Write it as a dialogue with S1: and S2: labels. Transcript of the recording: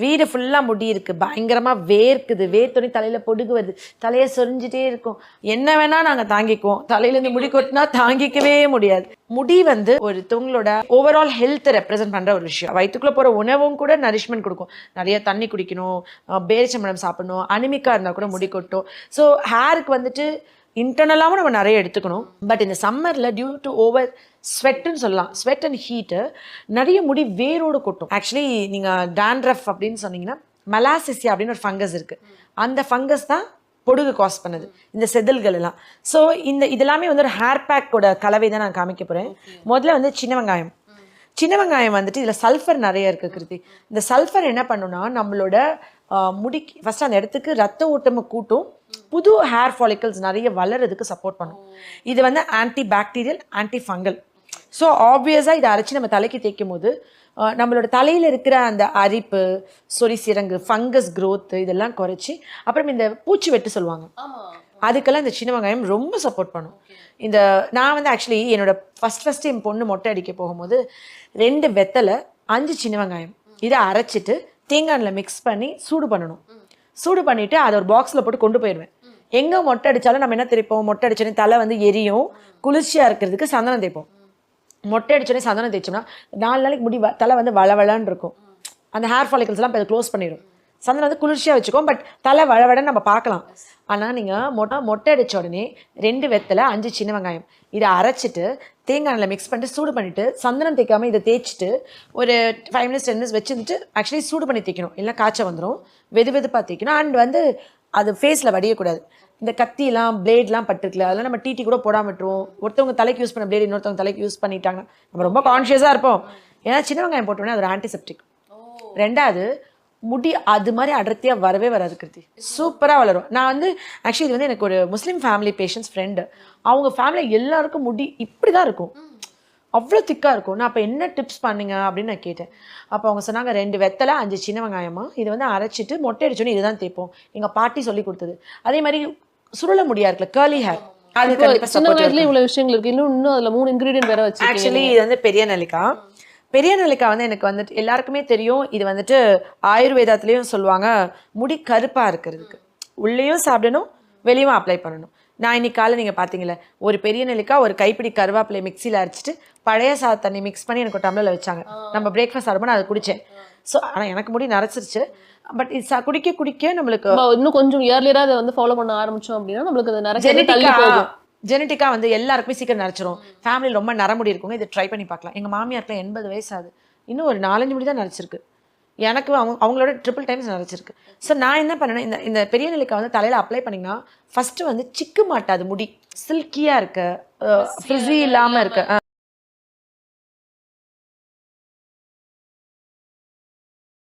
S1: வீடு ஃபுல்லாக முடி இருக்குது, பயங்கரமாக வேர்க்குது, வேர்த்தோடனே தலையில் பொடுகு வருது, தலையை சொரிஞ்சிட்டே இருக்கும், என்ன வேணால் நாங்கள் தாங்கிக்குவோம், தலையிலேருந்து முடி கொட்டினா தாங்கிக்கவே முடியாது. முடி வந்து ஒருத்தவங்களோட ஓவரால் ஹெல்த்தை ரெப்ரசென்ட் பண்ணுற ஒரு விஷயம். வயிற்றுக்குள்ளே போகிற உணவும் கூட நரிஷ்மெண்ட் கொடுக்கும். நிறைய தண்ணி குடிக்கணும், பேரிச்சம்பழம் சாப்பிடணும், அனிமிக்காக இருந்தால் கூட முடி கொட்டும். ஸோ ஹேருக்கு வந்துட்டு இன்டர்னலாகவும் நம்ம நிறைய எடுத்துக்கணும். பட் இந்த சம்மரில் டியூ டு ஓவர் ஸ்வெட்டுன்னு சொல்லலாம், ஸ்வெட் அண்ட் ஹீட்டு நிறைய முடி வேரோடு கொட்டும். ஆக்சுவலி நீங்கள் டேண்ட்ரஃப் அப்படின்னு சொன்னீங்கன்னா மெலாசிசியா அப்படின்னு ஒரு ஃபங்கஸ் இருக்குது. அந்த ஃபங்கஸ் தான் பொடுகு காஸ் பண்ணுது, இந்த செதில்கள் எல்லாம். ஸோ இதெல்லாமே வந்து ஒரு ஹேர் பேக்கோட கலவை தான் நான் காமிக்க போகிறேன். முதல்ல வந்து சின்ன வெங்காயம். சின்ன வெங்காயம் வந்துட்டு இதில் சல்ஃபர் நிறைய இருக்குது கிருதி. இந்த சல்ஃபர் என்ன பண்ணுன்னா நம்மளோட முடிக்கு ஃபஸ்ட்டு அந்த இடத்துக்கு ரத்த ஓட்டமை கூட்டும், புது ஹேர் ஃபாலிக்கல்ஸ் நிறைய வளர்கிறதுக்கு சப்போர்ட் பண்ணும். இது வந்து anti bacterial, anti fungal. So ஆப்வியஸாக இதை அரைச்சி நம்ம தலைக்கு தேய்க்கும் போது நம்மளோட தலையில் இருக்கிற அந்த அரிப்பு, சொறி சிரங்கு, ஃபங்கஸ் க்ரோத்து இதெல்லாம் குறைச்சி, அப்புறம் இந்த பூச்சி வெட்டு சொல்லுவாங்க, அதுக்கெல்லாம் இந்த சின்ன வெங்காயம் ரொம்ப சப்போர்ட் பண்ணும். இந்த நான் வந்து ஆக்சுவலி என்னோட ஃபஸ்ட்டு என் பொண்ணு மொட்டை அடிக்க போகும்போது 2 வெத்தலை 5 சின்ன வெங்காயம் இதை அரைச்சிட்டு தேங்காயில் மிக்ஸ் பண்ணி சூடு பண்ணணும். சூடு பண்ணிவிட்டு அதை ஒரு பாக்ஸில் போட்டு கொண்டு போயிடுவேன். எங்கே மொட்டை அடித்தாலும் நம்ம என்ன தேய்ப்போம், மொட்டை அடிச்சோடனே தலை வந்து எரியும், குளிர்ச்சியாக இருக்கிறதுக்கு சந்தனம் தேய்ப்போம். மொட்டை அடிச்சோடனே சந்தனம் தேய்ச்சோம்னா 4 நாளைக்கு முடி தலை வந்து வளவளன்னு இருக்கும், அந்த ஹேர் ஃபாலிக்கல்ஸ்லாம் இப்போ க்ளோஸ் பண்ணிடும். சந்தனம் வந்து குளிர்ச்சியாக வச்சுக்கோம், பட் தலை வளவளன்னு நம்ம பார்க்கலாம். ஆனால் நீங்கள் மொட்டை அடித்த உடனே 2 வெத்தலை 5 சின்ன வெங்காயம் இதை அரைச்சிட்டு தேங்காயில் மிக்ஸ் பண்ணிட்டு சூடு பண்ணிவிட்டு சந்தனம் தேய்க்காமல் இதை தேய்ச்சிட்டு ஒரு 5 மினிட்ஸ் 10 மினிட்ஸ் வச்சுட்டு ஆக்சுவலி சூடு பண்ணி தேய்க்கணும், இல்லை காய்ச்ச வந்துடும். வெதுப்பாக தேய்க்கணும். அண்ட் வந்து அது ஃபேஸில் வடியக்கூடாது. இந்த கத்திலாம் பிளேட்லாம் பட்டுருக்குல, அதெல்லாம் நம்ம டீ கூட போடாமல் விட்டுருவோம். ஒருத்தவங்க தலைக்கு யூஸ் பண்ண பிளேட் இன்னொருத்தவங்க தலைக்கு யூஸ் பண்ணிட்டாங்கன்னா நம்ம ரொம்ப கான்ஷியஸாக இருப்போம். ஏன்னா சின்ன வெங்காயம் போட்டோன்னே அது ஒரு ஆன்டிசெப்டிக். 2வது முடி அது மாதிரி அடர்த்தியாக வரவே வராது கிருதி, சூப்பராக வளரும். நான் வந்து ஆக்சுவலி இது வந்து எனக்கு ஒரு முஸ்லீம் ஃபேமிலி பேஷண்ட்ஸ் ஃப்ரெண்டு, அவங்க ஃபேமிலியில் எல்லாருக்கும் முடி இப்படி தான் இருக்கும், அவ்வளோ திக்காக இருக்கும். நான் அப்போ என்ன டிப்ஸ் பண்ணுங்க அப்படின்னு நான் கேட்டேன். அப்போ அவங்க சொன்னாங்க 2 வெத்தலை 5 சின்ன வெங்காயமா இதை வந்து அரைச்சிட்டு மொட்டை அடிச்சோன்னே இதுதான் தேய்ப்போம், எங்கள் பாட்டி சொல்லி கொடுத்தது. அதே மாதிரி சுருள முடியா இருக்குல்ல, கேர்லி ஹேர், அது
S2: சின்ன வயசுல இவ்வளவு விஷயங்கள் இருக்கு. இன்னும் அதுல 3 இன்கிரீடியன்ட் வேற வச்சு.
S1: ஆக்சுவலி இது வந்து பெரிய நெல்லிக்காய். பெரிய நெல்லிக்காய் வந்து எனக்கு வந்துட்டு எல்லாருக்குமே தெரியும், இது வந்துட்டு ஆயுர்வேதத்துலேயும் சொல்லுவாங்க முடி கருப்பாக இருக்கிறதுக்கு உள்ளேயும் சாப்பிடணும், வெளியும் அப்ளை பண்ணணும். நான் இன்னைக்கு காலை நீங்கள் பார்த்தீங்களே, ஒரு பெரிய நெல்லிக்காய் ஒரு கைப்பிடி கருவேப்பிலை மிக்சியில் அரைச்சிட்டு பழைய சாத தண்ணி மிக்ஸ் பண்ணி எனக்கு ஒரு டம்ளரில் வச்சாங்க. நம்ம பிரேக்ஃபாஸ்ட் சாப்பிடும்போது நான் அதை குடித்தேன். ஸோ ஆனால் எனக்கு முடி நரைச்சிருச்சு. பட் இது குடிக்க நம்மளுக்கு
S2: இன்னும் கொஞ்சம் இயர்லியராக அதை வந்து ஃபாலோ பண்ண ஆரம்பிச்சோம் அப்படின்னா நம்மளுக்கு அது நிறைய
S1: ஜெனட்டிக்காக வந்து எல்லாருக்குமே சீக்கிரம் நரைச்சிரும். ஃபேமிலியில் ரொம்ப நரமுடி இருக்குங்க, இதை ட்ரை பண்ணி பார்க்கலாம். எங்கள் மாமியாருக்குலாம் 80 வயசு ஆகுது, இன்னும் ஒரு 4-5 முடி தான் நரைச்சிருக்கு. எனக்கு அவங்களோட 3 டைம்ஸ் நரைச்சிருக்கு. ஸோ நான் என்ன பண்ணேன்னா இந்த பெரிய நெல்லிக்காய் வந்து தலையில் அப்ளை பண்ணிங்கன்னா ஃபஸ்ட்டு வந்து சிக்கு மாட்டாது, முடி சில்கியாக இருக்க, ஃப்ரிஸி இல்லாமல் இருக்க.